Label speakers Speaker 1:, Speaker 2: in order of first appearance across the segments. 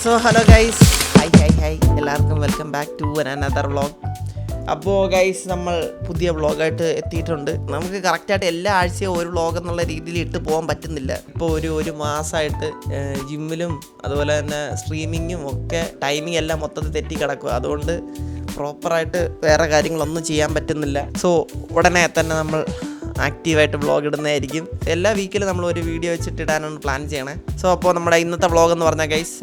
Speaker 1: So hello guys, hi എല്ലാവർക്കും welcome back to another vlog. അപ്പോൾ guys, നമ്മൾ പുതിയ വ്ളോഗായിട്ട് എത്തിയിട്ടുണ്ട്. നമുക്ക് കറക്റ്റായിട്ട് എല്ലാ ആഴ്ചയും ഒരു വ്ളോഗ് എന്നുള്ള രീതിയിൽ ഇട്ട് പോകാൻ പറ്റുന്നില്ല. ഇപ്പോൾ ഒരു മാസമായിട്ട് ജിമ്മിലും അതുപോലെ തന്നെ സ്ട്രീമിങ്ങും ഒക്കെ ടൈമിംഗ് എല്ലാം മൊത്തത്തിൽ തെറ്റി കിടക്കുക. അതുകൊണ്ട് പ്രോപ്പറായിട്ട് വേറെ കാര്യങ്ങളൊന്നും ചെയ്യാൻ പറ്റുന്നില്ല. സോ ഉടനെ തന്നെ നമ്മൾ ആക്റ്റീവായിട്ട് വ്ളോഗ് ഇടുന്നതായിരിക്കും. എല്ലാ വീക്കിലും നമ്മൾ ഒരു വീഡിയോ വെച്ചിട്ട് ഇടാനാണ് പ്ലാൻ ചെയ്യണേ. സോ അപ്പോൾ നമ്മുടെ ഇന്നത്തെ വ്ളോഗ് എന്ന് പറഞ്ഞാൽ ഗൈസ്,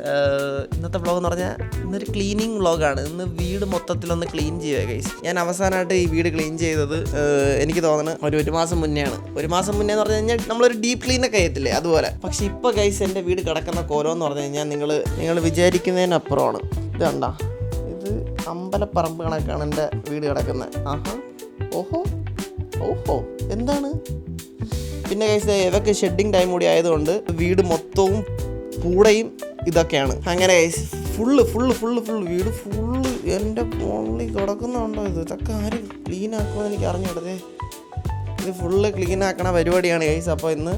Speaker 1: ഇന്നൊരു ക്ലീനിങ് വ്ളോഗാണ്. ഇന്ന് വീട് മൊത്തത്തിലൊന്ന് ക്ലീൻ ചെയ്യുക ഗൈസ്. ഞാൻ അവസാനമായിട്ട് ഈ വീട് ക്ലീൻ ചെയ്തത് എനിക്ക് തോന്നുന്നത് ഒരു മാസം മുന്നെയാണ്. ഒരു മാസം മുന്നേ എന്ന് പറഞ്ഞു കഴിഞ്ഞാൽ നമ്മളൊരു ഡീപ്പ് ക്ലീനൊക്കെ ചെയ്യത്തില്ലേ, അതുപോലെ. പക്ഷെ ഇപ്പോൾ ഗൈസ് എൻ്റെ വീട് കിടക്കുന്ന കോലം എന്ന് പറഞ്ഞു കഴിഞ്ഞാൽ നിങ്ങൾ വിചാരിക്കുന്നതിനപ്പുറമാണ്. ഇത് കണ്ടാ, ഇത് അമ്പലപ്പറമ്പ് കണക്കാണ് എൻ്റെ വീട് കിടക്കുന്നത്. ഓഹോ എന്താണ്? പിന്നെ ഗൈസ്, ഇതൊക്കെ ഷെഡിങ് ടൈം കൂടി ആയതുകൊണ്ട് വീട് മൊത്തവും പൂടയും ഇതൊക്കെയാണ്. അങ്ങനെ ഗൈസ് ഫുള്ള് വീട് ഫുള്ള് എൻ്റെ ഫോണിൽ കിടക്കുന്നുണ്ടോ? ഇതൊക്കെ ആരും ക്ലീൻ ആക്കുമെന്ന് എനിക്ക് അറിഞ്ഞിടതേ. ഇത് ഫുള്ള് ക്ലീൻ ആക്കണ പരിപാടിയാണ് ഗൈസ്. അപ്പോൾ ഇന്ന്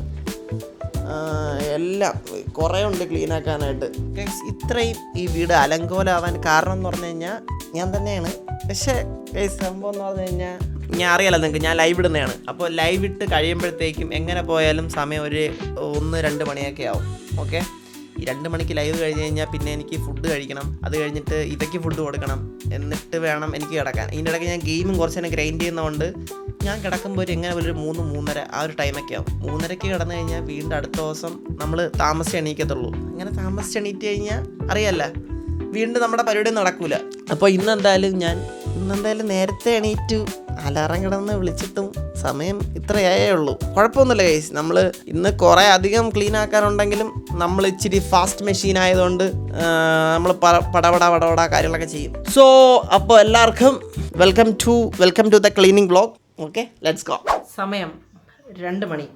Speaker 1: എല്ലാം കുറേ ഉണ്ട് ക്ലീൻ ആക്കാനായിട്ട് ഗൈസ്. ഇത്രയും ഈ വീട് അലങ്കോലാവാൻ കാരണം എന്ന് പറഞ്ഞു കഴിഞ്ഞാൽ ഞാൻ തന്നെയാണ്. പക്ഷേ ഗൈസ്, സംഭവം എന്ന് പറഞ്ഞു കഴിഞ്ഞാൽ ഞാൻ അറിയാലോ നിങ്ങൾക്ക്, ഞാൻ ലൈവ് ഇടുന്നതാണ്. അപ്പോൾ ലൈവ് ഇട്ട് കഴിയുമ്പോഴത്തേക്കും എങ്ങനെ പോയാലും സമയം ഒരു 1-2 മണിയൊക്കെ ആവും. ഓക്കെ, ഈ 2 മണിക്ക് ലൈവ് കഴിഞ്ഞ് കഴിഞ്ഞാൽ പിന്നെ എനിക്ക് ഫുഡ് കഴിക്കണം. അത് കഴിഞ്ഞിട്ട് ഇവയ്ക്ക് ഫുഡ് കൊടുക്കണം, എന്നിട്ട് വേണം എനിക്ക് കിടക്കാൻ. ഇതിൻ്റെ ഇടയ്ക്ക് ഞാൻ ഗെയിമും കുറച്ച് തന്നെ ഗ്രൈൻഡ് ചെയ്യുന്നതുകൊണ്ട് ഞാൻ കിടക്കുമ്പോൾ എങ്ങനെ ഒരു 3-3:30 ആ ഒരു ടൈമൊക്കെ ആവും. 3:30 കിടന്നു കഴിഞ്ഞാൽ വീണ്ടും അടുത്ത ദിവസം നമ്മൾ താമസിച്ച് എണീക്കത്തുള്ളൂ. അങ്ങനെ താമസിച്ച് എണീറ്റ് കഴിഞ്ഞാൽ അറിയാമല്ല, വീണ്ടും നമ്മുടെ പരിപാടി നടക്കൂല. അപ്പോൾ ഇന്നെന്തായാലും നേരത്തെ എണീറ്റു അലാറം കിടന്ന് വിളിച്ചിട്ടും സമയം ഇത്രയായേ ഉള്ളൂ. കുഴപ്പമൊന്നുമില്ല ഗൈസ്. നമ്മൾ ഇന്ന് കുറേ അധികം ക്ലീൻ ആക്കാനുണ്ടെങ്കിലും നമ്മൾ ഇച്ചിരി ഫാസ്റ്റ് മെഷീൻ ആയതുകൊണ്ട് നമ്മൾ പടപട കാര്യങ്ങളൊക്കെ ചെയ്യും. സോ അപ്പോൾ എല്ലാവർക്കും welcome to the cleaning vlog. Okay, let's go. സമയം 2 മണി.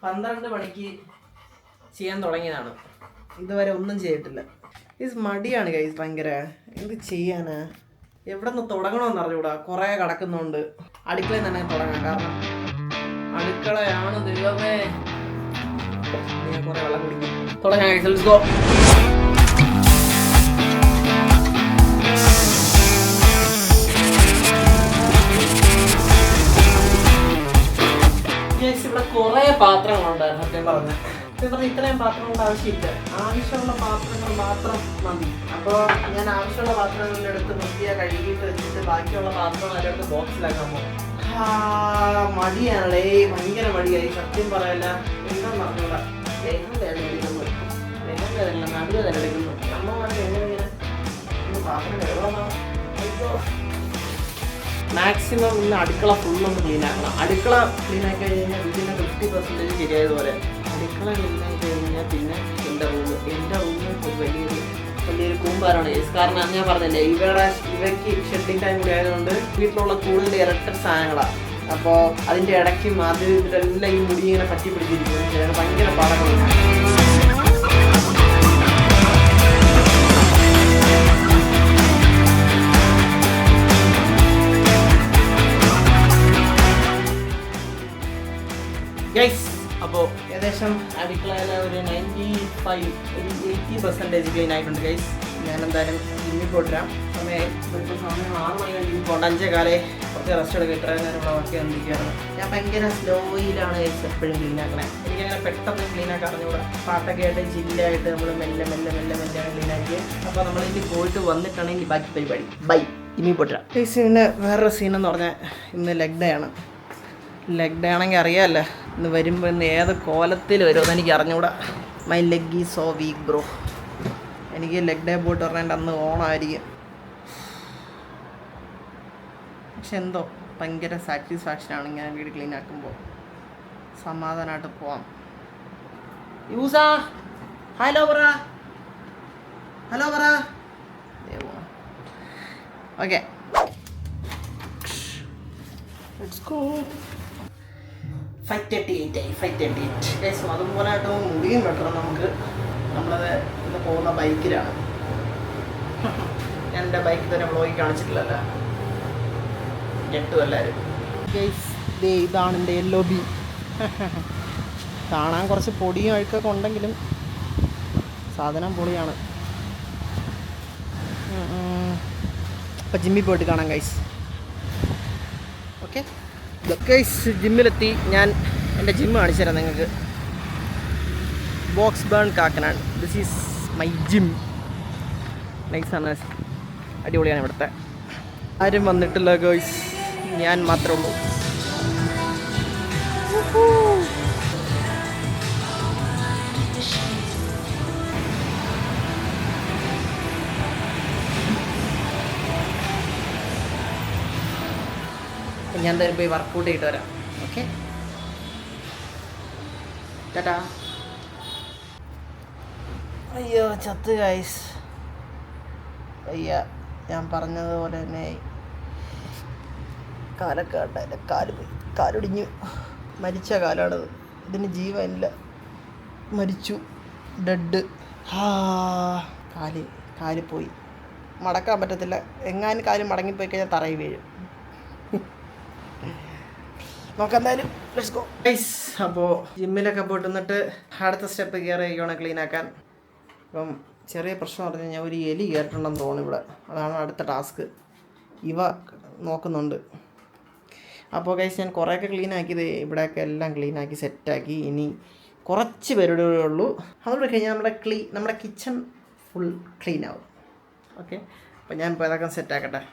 Speaker 1: 12 മണിക്ക് ചെയ്യാൻ തുടങ്ങിയതാണ്. ഇതുവരെ ഒന്നും ചെയ്തിട്ടില്ല. ഇത് മടിയാണ് ഗൈസ്, ഭയങ്കര. എന്ത് ചെയ്യാനാ, എവിടെ നിന്ന് തുടങ്ങണമെന്ന് അറിഞ്ഞൂടാ. കുറേ കിടക്കുന്നുണ്ട്. അടുക്കളയിൽ തന്നെ തുടങ്ങാം, കാരണം അടുക്കളയാണ് ദൈവമേ. ഞാൻ കുറേ വെള്ളം കുടിക്കും. തുടങ്ങാം ഗൈസ്, ലെറ്റ്സ് ഗോ. ഇവിടെ കുറേ പാത്രങ്ങളുണ്ടായിരുന്നു. സത്യം പറഞ്ഞ ഇത്രയും പാത്രങ്ങളുടെ ആവശ്യമില്ല. ആവശ്യമുള്ള പാത്രങ്ങൾ മാത്രം മതി. അപ്പോൾ ഞാൻ ആവശ്യമുള്ള പാത്രങ്ങളിലെടുത്ത് വൃത്തിയായി കഴുകിയിട്ട് വെച്ചിട്ട് ബാക്കിയുള്ള പാത്രങ്ങളെടുത്ത് ബോക്സിലാക്കാൻ പോകും. മടിയാണല്ലേ, ഭയങ്കര മടിയായി. സത്യം പറയല്ല, എന്താണെന്ന് അറിഞ്ഞൂടാ. നടുവ് തിരഞ്ഞെടുക്കുന്നു. അമ്മമാർക്ക് എങ്ങനെ പാത്രം കഴുകണോ? മാക്സിമം ഇന്ന് അടുക്കള ഫുള്ളൊന്ന് ക്ലീൻ ആക്കണം. അടുക്കള ക്ലീൻ ആക്കി കഴിഞ്ഞാൽ വീടിൻ്റെ 50% ശരിയായതുപോലെ. അടുക്കള ക്ലീൻ ആക്കി കഴിഞ്ഞാൽ പിന്നെ എൻ്റെ റൂം ഒരു വലിയൊരു കൂമ്പാരാണ്. കാരണം ഞാൻ പറഞ്ഞില്ലേ, ഇവയ്ക്ക് ഷെഡിങ് ടൈം കൂടി ആയതുകൊണ്ട് വീട്ടിലുള്ള കൂടുതൽ ഇലക്ട്രിക് സാധനങ്ങളാണ്. അപ്പോൾ അതിൻ്റെ ഇടയ്ക്കും ഇതെല്ലാം ഈ മുടി ഇങ്ങനെ പറ്റി പിടിച്ചിരിക്കുന്നത് ഭയങ്കര പാടങ്ങളാണ്. ഗൈസ്, അപ്പോൾ ഏകദേശം അടുക്കളയിൽ ഒരു 80% ക്ലീൻ ആയിട്ടുണ്ട് ഗൈസ്. ഞാൻ എന്തായാലും ജിമ്മിൽ പോയിട്ടാം. സമയം 6 മണി കഴിഞ്ഞ് പോകണ്ട. 5:15 കുറച്ച് റെസ്റ്റ് എടുക്കുക. ഇത്രയും നേരം ഇവിടെ വർക്ക് ചെയ്തിരിക്കുകയാണ്. ഞാൻ ഭയങ്കര സ്ലോയിലാണ് ഗൈസ് എപ്പോഴും ക്ലീൻ ആക്കണേ. എനിക്കങ്ങനെ പെട്ടെന്ന് ക്ലീൻ ആക്കാൻ അറിഞ്ഞൂടാ. പാട്ടൊക്കെ ആയിട്ട് ജില്ലായിട്ട് നമ്മൾ മെല്ലെ ക്ലീൻ ആക്കി. അപ്പോൾ നമ്മളിനി പോയിട്ട് വന്നിട്ടാണെങ്കിൽ ബാക്കി പരിപാടി. ബൈ, ജിമ്മിൽ പോയിട്ടാം ഗൈസ്. പിന്നെ വേറൊരു സീനെന്ന് പറഞ്ഞാൽ ഇന്ന് ലെഗ് ഡേ ആണ്. ലെഗ് ഡേ ആണെങ്കിൽ അറിയാമല്ലോ, ഇന്ന് വരുമ്പോൾ ഇന്ന് ഏത് കോലത്തിൽ വരുമെന്ന് എനിക്ക് അറിഞ്ഞൂടാ. My leg is so weak bro. എനിക്ക് ലെഗ് ഡേ പോയിട്ട് പറഞ്ഞാൽ അന്ന് ഓണമായിരിക്കും. പക്ഷെ എന്തോ ഭയങ്കര സാറ്റിസ്ഫാക്ഷനാണ് ഇങ്ങനെ വീട് ക്ലീൻ ആക്കുമ്പോൾ. സമാധാനമായിട്ട് പോവാം. യൂസാ ഹലോ പറ. Okay, let's go. 5:38 അതുപോലെ ആയിട്ട് മുടിയും വെട്ടണം നമുക്ക്. നമ്മളത് ഇന്ന് പോകുന്ന ബൈക്കിലാണ്. ഞാൻ എൻ്റെ ബൈക്ക് തന്നെ വ്ളോഗിൽ കാണിച്ചിട്ടില്ലല്ലോ, ഞെട്ടും എല്ലാവരും. ഇതാണ് എൻ്റെ LOB. കാണാൻ കുറച്ച് പൊടിയും അഴുക്കൊക്കെ ഉണ്ടെങ്കിലും സാധനം പൊളിയാണ്. അപ്പോൾ ജിമ്മിൽ പോയിട്ട് കാണാം ഗൈസ്. Okay guys, ജിമ്മിലെത്തി. ഞാൻ എൻ്റെ ജിമ്മ് കാണിച്ചു തരാം നിങ്ങൾക്ക്. Box burn Kakkanad. This is my gym. നൈസാണ്, അടിപൊളിയാണ് ഇവിടുത്തെ. ആരും വന്നിട്ടില്ല ഗൈസ്, ഞാൻ മാത്രമേ ഉള്ളൂ. ഞാൻ എന്തായാലും പോയി വർക്കൗട്ട് ചെയ്തിട്ട് വരാം. ഓക്കെ, ടാറ്റാ. അയ്യോ ചത്ത് ഗൈസ്. അയ്യ, ഞാൻ പറഞ്ഞതുപോലെ തന്നെ കാലൊക്കെ എൻ്റെ കാലൊടിഞ്ഞു. മരിച്ച കാലാണത്. ഇതിന് ജീവനില്ല, മരിച്ചു, ഡെഡ്. കാല് പോയി, മടക്കാൻ പറ്റത്തില്ല. എങ്ങാനും കാല് മടങ്ങിപ്പോയി കഴിഞ്ഞാൽ തറയിൽ വീഴും. നമുക്കെന്തായാലും ലെറ്റ്സ് ഗോ ഗൈസ്. അപ്പോൾ ജിമ്മിലൊക്കെ പോയിട്ട് വന്നിട്ട് അടുത്ത സ്റ്റെപ്പ് കയറിയൊക്കെയാണ് ക്ലീൻ ആക്കാൻ. അപ്പം ചെറിയ പ്രശ്നം പറഞ്ഞു കഴിഞ്ഞാൽ ഒരു എലി കയറിയിട്ടുണ്ടെന്ന് തോന്നുന്നു ഇവിടെ. അതാണ് അടുത്ത ടാസ്ക്. ഇവ നോക്കുന്നുണ്ട്. അപ്പോൾ ഗൈസ്, ഞാൻ കുറേയൊക്കെ ക്ലീൻ ആക്കിയത് ഇവിടെയൊക്കെ എല്ലാം ക്ലീൻ ആക്കി സെറ്റാക്കി. ഇനി കുറച്ച് പരിപാടികളേ ഉള്ളൂ. അതോടെ കഴിഞ്ഞാൽ നമ്മുടെ കിച്ചൺ ഫുൾ ക്ലീൻ ആവും. ഓക്കെ, അപ്പോൾ ഞാൻ ഇപ്പോൾ അതൊക്കെ സെറ്റാക്കട്ടെ.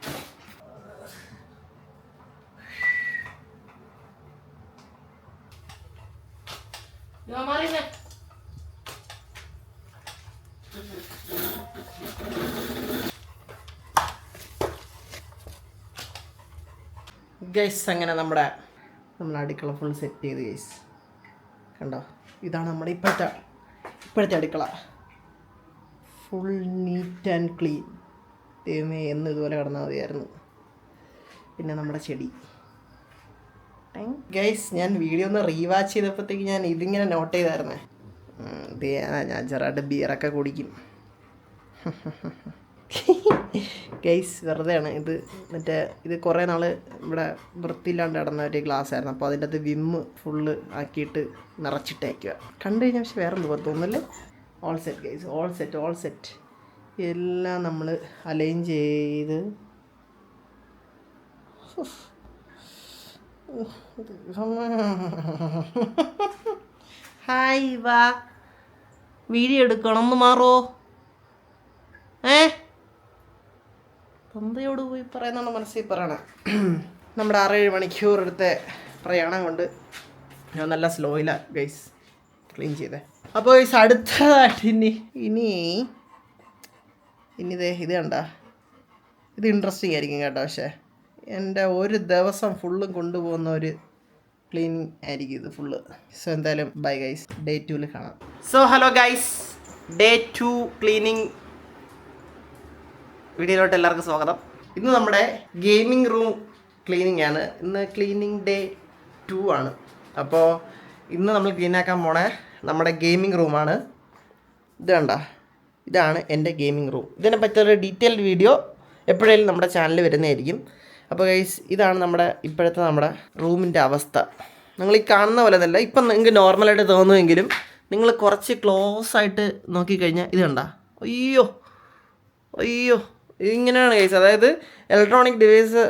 Speaker 1: ഗൈസ്, അങ്ങനെ നമ്മുടെ അടുക്കള ഫുൾ സെറ്റ് ചെയ്ത് ഗൈസ്. കണ്ടോ, ഇതാണ് നമ്മുടെ ഇപ്പോഴത്തെ അടുക്കള. Full neat and clean. ദൈവമേ, എന്ന് ഇതുപോലെ കിടന്നാൽ മതിയായിരുന്നു. പിന്നെ നമ്മുടെ ചെടി ഗൈസ്, ഞാൻ വീഡിയോ ഒന്ന് റീവാച്ച് ചെയ്തപ്പോഴത്തേക്ക് ഞാൻ ഇതിങ്ങനെ നോട്ട് ചെയ്തായിരുന്നേ. ഞാൻ ചെറുതായിട്ട് ബിയറൊക്കെ കുടിക്കും ഗൈസ്. വെറുതെയാണ് ഇത്. ഇത് കുറേ നാൾ ഇവിടെ വൃത്തിയില്ലാണ്ട് കിടന്ന ഒരു ഗ്ലാസ് ആയിരുന്നു. അപ്പോൾ അതിൻ്റെ അകത്ത് വിമ്മ് ഫുള്ള് ആക്കിയിട്ട് നിറച്ചിട്ടേക്കുക. കണ്ടു കഴിഞ്ഞാൽ പക്ഷെ വേറെ എന്ത് തോന്നുന്നില്ലേ. All set guys, all set എല്ലാം നമ്മൾ അലൈൻ ചെയ്ത്. ഹായ്, വാ വീഡിയോ എടുക്കണം, ഒന്ന് മാറോ. തന്തയോട് പോയി പറയുന്നതാണ് മനസ്സിൽ പറയണേ. നമ്മുടെ 6-7 മണിക്കൂർ എടുത്ത പ്രയാണം കൊണ്ട് ഞാൻ നല്ല സ്ലോയിലാണ് ഗൈസ് ക്ലീൻ ചെയ്തേ. അപ്പോൾ ഗൈസ്, അടുത്തതായിട്ട് ഇനി ഇത് കണ്ട, ഇത് ഇൻട്രസ്റ്റിംഗ് ആയിരിക്കും കേട്ടോ. പക്ഷേ എൻ്റെ ഒരു ദിവസം ഫുള്ളും കൊണ്ടുപോകുന്ന ഒരു ക്ലീനിങ് ആയിരിക്കും ഇത് ഫുള്ള്. സോ എന്തായാലും ബൈ ഗൈസ്, ഡേ 2-ൽ കാണാം. So hello guys, day 2 cleaning വീഡിയോയിലോട്ട് എല്ലാവർക്കും സ്വാഗതം. ഇന്ന് നമ്മുടെ ഗെയിമിംഗ് റൂം ക്ലീനിങ് ആണ്. ഇന്ന് ക്ലീനിങ് ഡേ 2 ആണ്. അപ്പോൾ ഇന്ന് നമ്മൾ ക്ലീനാക്കാൻ പോണേ നമ്മുടെ ഗെയിമിംഗ് റൂമാണ്. ഇത് കണ്ട, ഇതാണ് എൻ്റെ ഗെയിമിംഗ് റൂം. ഇതിനെ പറ്റിയൊരു ഡീറ്റെയിൽഡ് വീഡിയോ എപ്പോഴേലും നമ്മുടെ ചാനലിൽ വരുന്നതായിരിക്കും. അപ്പോൾ ഗൈസ്, ഇതാണ് ഇപ്പോഴത്തെ നമ്മുടെ റൂമിൻ്റെ അവസ്ഥ. നിങ്ങൾ ഈ കാണുന്ന പോലെ തന്നെ ഇപ്പം നിങ്ങൾക്ക് നോർമലായിട്ട് തോന്നുമെങ്കിലും നിങ്ങൾ കുറച്ച് ക്ലോസ് ആയിട്ട് നോക്കിക്കഴിഞ്ഞാൽ ഇത് കണ്ട, അയ്യോ ഇങ്ങനെയാണ് ഗൈസ്. അതായത് ഇലക്ട്രോണിക് ഡിവൈസ്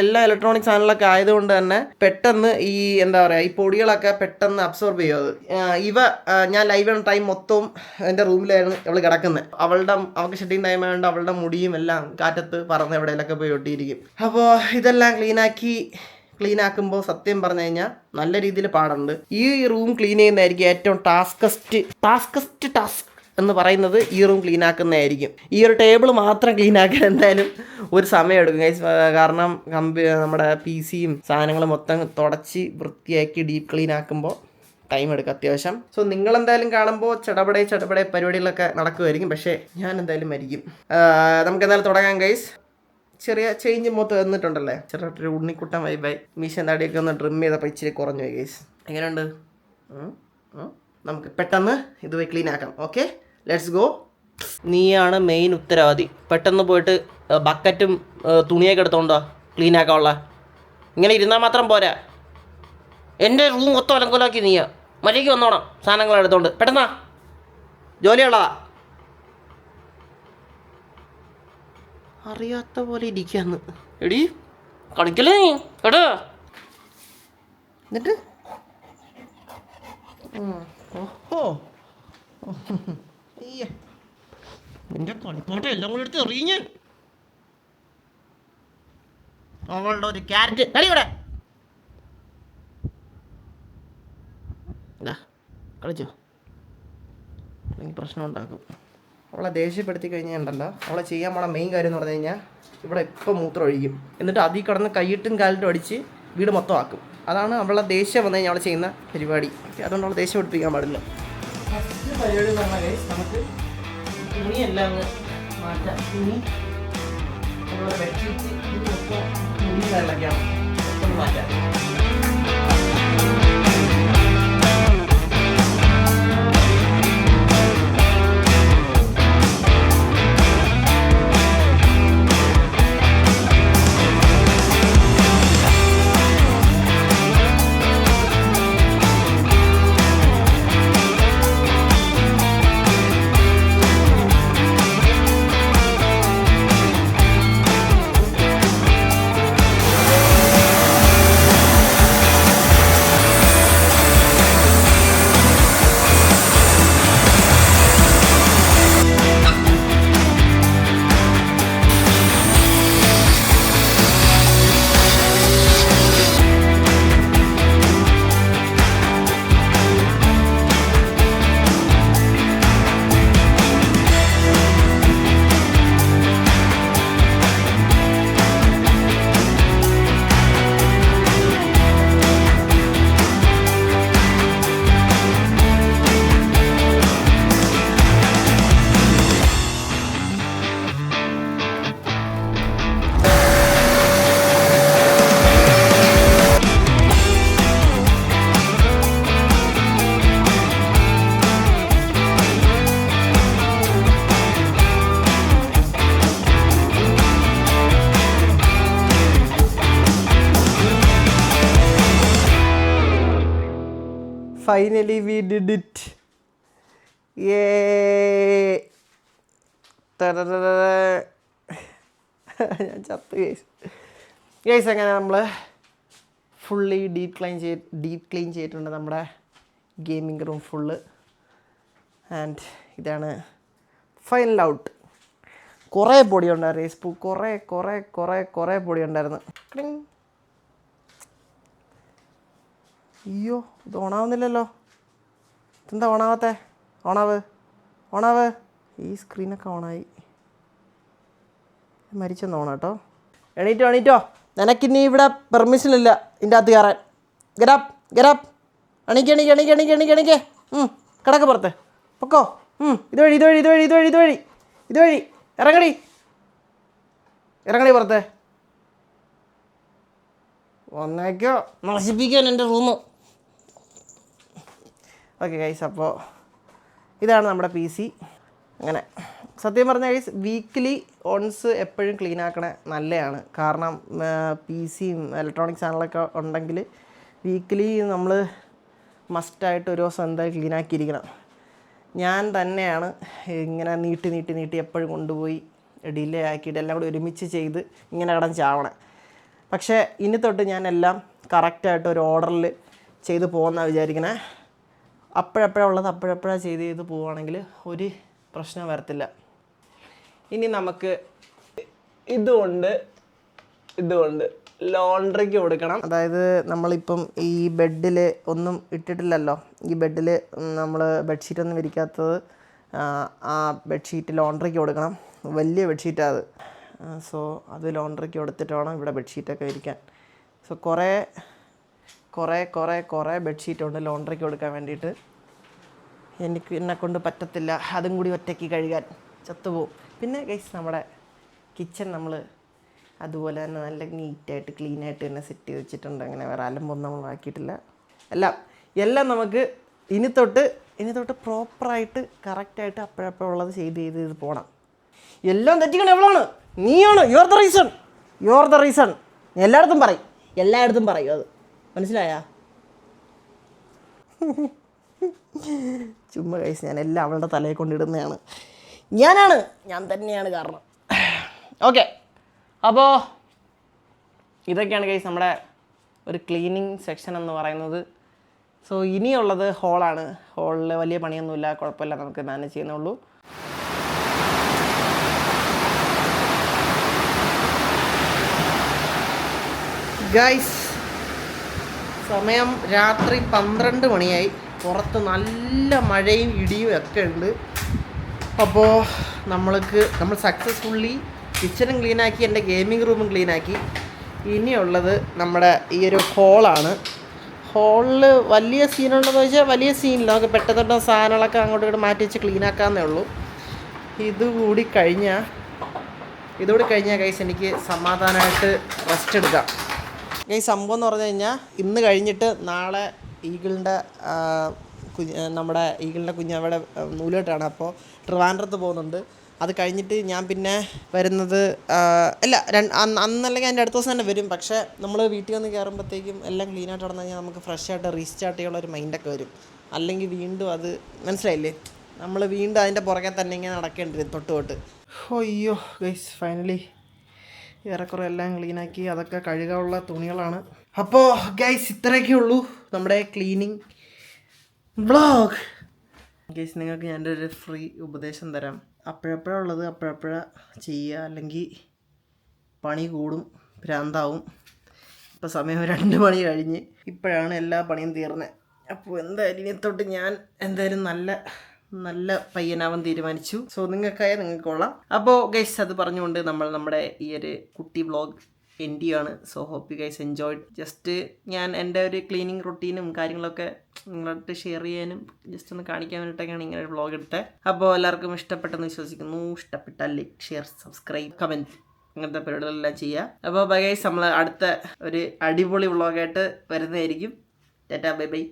Speaker 1: എല്ലാ ഇലക്ട്രോണിക് സാധനങ്ങളൊക്കെ ആയതുകൊണ്ട് തന്നെ പെട്ടെന്ന് ഈ എന്താ പറയുക, ഈ പൊടികളൊക്കെ പെട്ടെന്ന് അബ്സോർബ് ചെയ്യും. ഞാൻ ലൈവ് ആണ് ടൈം മൊത്തവും എൻ്റെ റൂമിലായിരുന്നു അവൾ കിടക്കുന്നത്. അവൾക്ക് ഷെഡിങ് ടൈം ആയതുകൊണ്ട് അവളുടെ മുടിയും എല്ലാം കാറ്റത്ത് പറന്ന് എവിടെയെങ്കിലൊക്കെ പോയി ഒട്ടിയിരിക്കും. അപ്പോൾ ഇതെല്ലാം ക്ലീൻ ആക്കുമ്പോൾ സത്യം പറഞ്ഞു കഴിഞ്ഞാൽ നല്ല രീതിയിൽ പാടുണ്ട്. ഈ റൂം ക്ലീൻ ചെയ്യുന്നതായിരിക്കും ഏറ്റവും ടാസ്ക് എന്ന് പറയുന്നത്. ഈ റൂം ക്ലീൻ ആക്കുന്നതായിരിക്കും. ഈ ഒരു ടേബിൾ മാത്രം ക്ലീൻ ആക്കാൻ എന്തായാലും ഒരു സമയം എടുക്കും ഗൈസ്. കാരണം നമ്മുടെ PCയും സാധനങ്ങളും മൊത്തം തുടച്ച് വൃത്തിയാക്കി ഡീപ്പ് ക്ലീൻ ആക്കുമ്പോൾ ടൈം എടുക്കും അത്യാവശ്യം. സോ നിങ്ങളെന്തായാലും കാണുമ്പോൾ ചടപടെ പരിപാടികളൊക്കെ നടക്കുമായിരിക്കും. പക്ഷേ ഞാൻ എന്തായാലും മരിക്കും. നമുക്ക് എന്തായാലും തുടങ്ങാം ഗൈസ്. ചെറിയ ചേഞ്ച് മൊത്തം വന്നിട്ടുണ്ടല്ലേ, ചെറിയൊരു ഉണ്ണിക്കുട്ടൻ വൈബായി. മീശ താടിയൊക്കെ ഒന്ന് ട്രിം ചെയ്തപ്പോൾ ഇച്ചിരി കുറഞ്ഞു പോയി ഗൈസ്. എങ്ങനെയുണ്ട്? നമുക്ക് പെട്ടെന്ന് ഇത് പോയി ക്ലീൻ ആക്കാം. Okay, let's go. നീയാണ് മെയിൻ ഉത്തരവാദി. പെട്ടെന്ന് പോയിട്ട് ബക്കറ്റും തുണിയൊക്കെ എടുത്തോണ്ടോ ക്ലീൻ ആക്കാനുള്ള. ഇങ്ങനെ ഇരുന്നാൽ മാത്രം പോരാ. എൻ്റെ റൂം മൊത്തം അലങ്കോലാക്കി നീയാ. മര്യാദയ്ക്ക് വന്നോണം സാധനങ്ങൾ എടുത്തോണ്ട്. പെട്ടെന്നാ, ജോലിയുള്ളതാ. അറിയാത്ത പോലെ ഇരിക്കാന്ന്. എടി കളിക്കല്ലേ നീ എടാ. എന്നിട്ട് ഓഹോ അയ്യ നിന്റെ കളിപ്പാട്ടം എല്ലാം കൂടി എടുത്ത് എറിഞ്ഞ് അവളുടെ ഒരു ക്യാരറ്റ് കളിവിടെ കളിച്ചോ, അല്ലെങ്കിൽ പ്രശ്നം ഉണ്ടാക്കും. അവളെ ദേഷ്യപ്പെടുത്തി കഴിഞ്ഞാൽ ഉണ്ടല്ലോ, അവളെ ചെയ്യാൻ പോണ മെയിൻ കാര്യം എന്ന് പറഞ്ഞു കഴിഞ്ഞാൽ ഇവിടെ ഇപ്പം മൂത്രം ഒഴിക്കും, എന്നിട്ട് അതിൽ കിടന്ന് കൈയിട്ടും കാലിട്ടും അടിച്ച് വീട് മൊത്തം ആക്കും. അതാണ് അവളെ ദേഷ്യം വന്നു കഴിഞ്ഞാൽ അവൾ ചെയ്യുന്ന പരിപാടി. അതുകൊണ്ട് അവളെ ദേഷ്യം പഠിപ്പിക്കാൻ പാടില്ല. ഫസ്റ്റ് പരിപാടി എന്ന് പറഞ്ഞാൽ നമുക്ക് തുണിയെല്ലാം മാറ്റാം. തുണി അതുപോലെ ബെഡ്ഷീറ്റ് ഇത് മൊത്തം തുണി കാര്യങ്ങളൊക്കെയാണ് മൊത്തം മാറ്റാം. Finally we did it. Yay! ഞാൻ ചത്ത് ഗൈസ്. അങ്ങനെ നമ്മൾ ഫുള്ളി ഡീപ്പ് ക്ലീൻ ചെയ്തിട്ടുണ്ട് നമ്മുടെ ഗെയിമിംഗ് റൂം ഫുള്ള്. ആൻഡ് ഇതാണ് ഫൈനൽ ഔട്ട്. കുറേ പൊടി ഉണ്ടായിരുന്നു, കുറേ പൊടി ഉണ്ടായിരുന്നു. അയ്യോ, ഇത് ഓണാവുന്നില്ലല്ലോ. ഇതെന്താ ഓണാവാത്തേ? ഓണാവ്. ഈ സ്ക്രീനൊക്കെ ഓണായി. മരിച്ചെന്ന് ഓണാട്ടോ. എണീറ്റോ, നിനക്കിനി ഇവിടെ പെർമിഷൻ ഇല്ല ഇതിൻ്റെ അകത്ത് കയറാൻ. ഗെറ്റപ്പ് എണീക്ക്. കിടക്ക് പുറത്ത് പൊക്കോ. ഇതുവഴി ഇറങ്ങടി പുറത്ത്. വന്നേക്കോ, നശിപ്പിക്കാൻ എൻ്റെ റൂം. ഓക്കെ ഗൈസ്, അപ്പോൾ ഇതാണ് നമ്മുടെ PC. അങ്ങനെ സത്യം പറഞ്ഞ ഗൈസ്, വീക്ക്ലി ഓൺസ് എപ്പോഴും ക്ലീൻ ആക്കണേ നല്ലതാണ്. കാരണം PCയും ഇലക്ട്രോണിക് സാധനങ്ങളൊക്കെ ഉണ്ടെങ്കിൽ വീക്ക്ലി നമ്മൾ മസ്റ്റായിട്ട് ഒരു ദിവസം എന്തായാലും ക്ലീൻ ആക്കിയിരിക്കണം. ഞാൻ തന്നെയാണ് ഇങ്ങനെ നീട്ടി എപ്പോഴും കൊണ്ടുപോയി ഡിലേ ആക്കിയിട്ട് എല്ലാം കൂടി ഒരുമിച്ച് ചെയ്ത് ഇങ്ങനെ കിടന്ന് ചാവണേ. പക്ഷേ ഇനി തൊട്ട് ഞാൻ എല്ലാം കറക്റ്റായിട്ട് ഒരു ഓർഡറിൽ ചെയ്ത് പോകുന്നതാണ് വിചാരിക്കണേ. അപ്പോഴപ്പോഴുള്ളത് അപ്പോഴപ്പോഴാണ് ചെയ്ത് പോവുകയാണെങ്കിൽ ഒരു പ്രശ്നം വരത്തില്ല. ഇനി നമുക്ക് ഇതുകൊണ്ട് ലോണ്ട്രിക്ക് കൊടുക്കണം. അതായത് നമ്മളിപ്പം ഈ ബെഡിൽ ഒന്നും ഇട്ടിട്ടില്ലല്ലോ, ഈ ബെഡിൽ നമ്മൾ ബെഡ്ഷീറ്റൊന്നും വിരിക്കാത്തത്, ആ ബെഡ്ഷീറ്റ് ലോണ്ട്രിക്ക് കൊടുക്കണം. വലിയ ബെഡ്ഷീറ്റാണ് അത്. സോ അത് ലോണ്ട്രിക്ക് കൊടുത്തിട്ട് വേണം ഇവിടെ ബെഡ്ഷീറ്റൊക്കെ വിരിക്കാൻ. സോ കുറേ ബെഡ്ഷീറ്റുണ്ട് ലോണ്ട്രിക്ക് കൊടുക്കാൻ വേണ്ടിയിട്ട്. എന്നെക്കൊണ്ട് പറ്റത്തില്ല അതും കൂടി ഒറ്റയ്ക്ക് കഴുകാൻ, ചത്തുപോകും. പിന്നെ ഗൈസ്, നമ്മുടെ കിച്ചൺ നമ്മൾ അതുപോലെ തന്നെ നല്ല നീറ്റായിട്ട് ക്ലീനായിട്ട് തന്നെ സെറ്റ് ചെയ്ത് വെച്ചിട്ടുണ്ട്. അങ്ങനെ വേറെ അലമ്പൊന്നും നമ്മൾ ആക്കിയിട്ടില്ല. എല്ലാം നമുക്ക് ഇനി തൊട്ട് പ്രോപ്പറായിട്ട് കറക്റ്റായിട്ട് അപ്പോഴപ്പോഴുള്ളത് ചെയ്ത് പോകണം. എല്ലാം തെറ്റിക്കണം എവളാണ്, നീയാണ്. You are the reason. എല്ലായിടത്തും പറയും അത്, മനസ്സിലായാ? ചുമ്മാ കഴിച്ച് ഞാൻ എല്ലാം അവളുടെ തലയിൽ കൊണ്ടിടുന്നതാണ്. ഞാൻ തന്നെയാണ് കാരണം. ഓക്കെ. അപ്പോൾ ഇതൊക്കെയാണ് ഗൈസ് നമ്മുടെ ഒരു ക്ലീനിങ് സെക്ഷൻ എന്ന് പറയുന്നത്. സോ ഇനിയുള്ളത് ഹോളാണ്. ഹോളിൽ വലിയ പണിയൊന്നുമില്ല, കുഴപ്പമില്ല, നമുക്ക് മാനേജ് ചെയ്യുന്നുള്ളൂ. ഗൈസ് സമയം രാത്രി 12 മണിയായി. പുറത്ത് നല്ല മഴയും ഇടിയും ഒക്കെ ഉണ്ട്. അപ്പോൾ നമ്മൾ സക്സസ്ഫുള്ളി കിച്ചണും ക്ലീനാക്കി, എൻ്റെ ഗെയിമിംഗ് റൂമും ക്ലീനാക്കി. ഇനിയുള്ളത് നമ്മുടെ ഈ ഒരു ഹോളാണ്. ഹോളിൽ വലിയ സീനുണ്ടെന്ന് വെച്ചാൽ വലിയ സീനില്ല, നമുക്ക് പെട്ടെന്ന് സാധനങ്ങളൊക്കെ അങ്ങോട്ട് ഇങ്ങോട്ട് മാറ്റി വെച്ച് ക്ലീനാക്കാമെന്നേ ഉള്ളൂ. ഇതുകൂടി കഴിഞ്ഞാൽ ഗൈസ് എനിക്ക് സമാധാനമായിട്ട് റെസ്റ്റ് എടുക്കാം. ഗൈസ് സംഭവം എന്ന് പറഞ്ഞു കഴിഞ്ഞാൽ ഇന്ന് കഴിഞ്ഞിട്ട് നാളെ നമ്മുടെ ഈഗിളിൻ്റെ കുഞ്ഞാവയുടെ നൂലുകെട്ടാണ്. അപ്പോൾ ട്രിവാൻഡ്രത്ത് പോകുന്നുണ്ട്. അത് കഴിഞ്ഞിട്ട് ഞാൻ പിന്നെ വരുന്നത് അന്നല്ലെങ്കിൽ അതിൻ്റെ അടുത്ത ദിവസം തന്നെ വരും. പക്ഷേ നമ്മൾ വീട്ടിൽ വന്ന് കയറുമ്പോഴത്തേക്കും എല്ലാം ക്ലീനായിട്ട് നടന്നു കഴിഞ്ഞാൽ നമുക്ക് ഫ്രഷായിട്ട് റീസ്റ്റാർട്ട് ചെയ്യാനുള്ള ഒരു മൈൻഡൊക്കെ വരും. അല്ലെങ്കിൽ വീണ്ടും അത് മനസ്സിലായില്ലേ, നമ്മൾ വീണ്ടും അതിൻ്റെ പുറകെ തന്നെ ഇങ്ങനെ നടക്കേണ്ടി വരും തൊട്ട്. അയ്യോ ഗൈസ് ഫൈനലി ഏറെക്കുറെ എല്ലാം ക്ലീനാക്കി. അതൊക്കെ കഴുകാനുള്ള തുണികളാണ്. അപ്പോൾ ഗൈസ് ഇത്രയൊക്കെ ഉള്ളൂ നമ്മുടെ ക്ലീനിങ് വ്ളോഗ്. ഗൈസ് നിങ്ങൾക്ക് ഞാൻ്റെ ഒരു ഫ്രീ ഉപദേശം തരാം. അപ്പോഴപ്പോഴുള്ളത് ചെയ്യുക, അല്ലെങ്കിൽ പണി കൂടും, ഭ്രാന്താവും. ഇപ്പോൾ സമയം 2 മണി കഴിഞ്ഞ്, ഇപ്പോഴാണ് എല്ലാ പണിയും തീർന്നത്. അപ്പോൾ എന്തായാലും ഇനി തൊട്ട് ഞാൻ എന്തായാലും നല്ല പയ്യനാവാൻ തീരുമാനിച്ചു. സോ നിങ്ങൾക്ക് കൊള്ളാം. അപ്പോൾ ഗൈസ് അത് പറഞ്ഞുകൊണ്ട് നമ്മുടെ ഈ ഒരു കുട്ടി വ്ളോഗ് എൻഡ് ചെയ്യാണ്. So hope you guys enjoyed. Just ഞാൻ എൻ്റെ ഒരു ക്ലീനിങ് റൊട്ടീനും കാര്യങ്ങളൊക്കെ നിങ്ങളായിട്ട് ഷെയർ ചെയ്യാനും ജസ്റ്റ് ഒന്ന് കാണിക്കാൻ വേണ്ടിയിട്ടൊക്കെയാണ് ഇങ്ങനെ ഒരു വ്ളോഗ് എടുത്തത്. അപ്പോൾ എല്ലാവർക്കും ഇഷ്ടപ്പെട്ടെന്ന് വിശ്വസിക്കുന്നു. ഇഷ്ടപ്പെട്ടാൽ ലൈക്ക്, ഷെയർ, സബ്സ്ക്രൈബ്, കമൻറ്റ് അങ്ങനത്തെ പരിപാടികളെല്ലാം ചെയ്യുക. അപ്പോൾ ബൈ ഗൈസ്, നമ്മൾ അടുത്ത ഒരു അടിപൊളി വ്ളോഗായിട്ട് വരുന്നതായിരിക്കും. Tata, bye bye.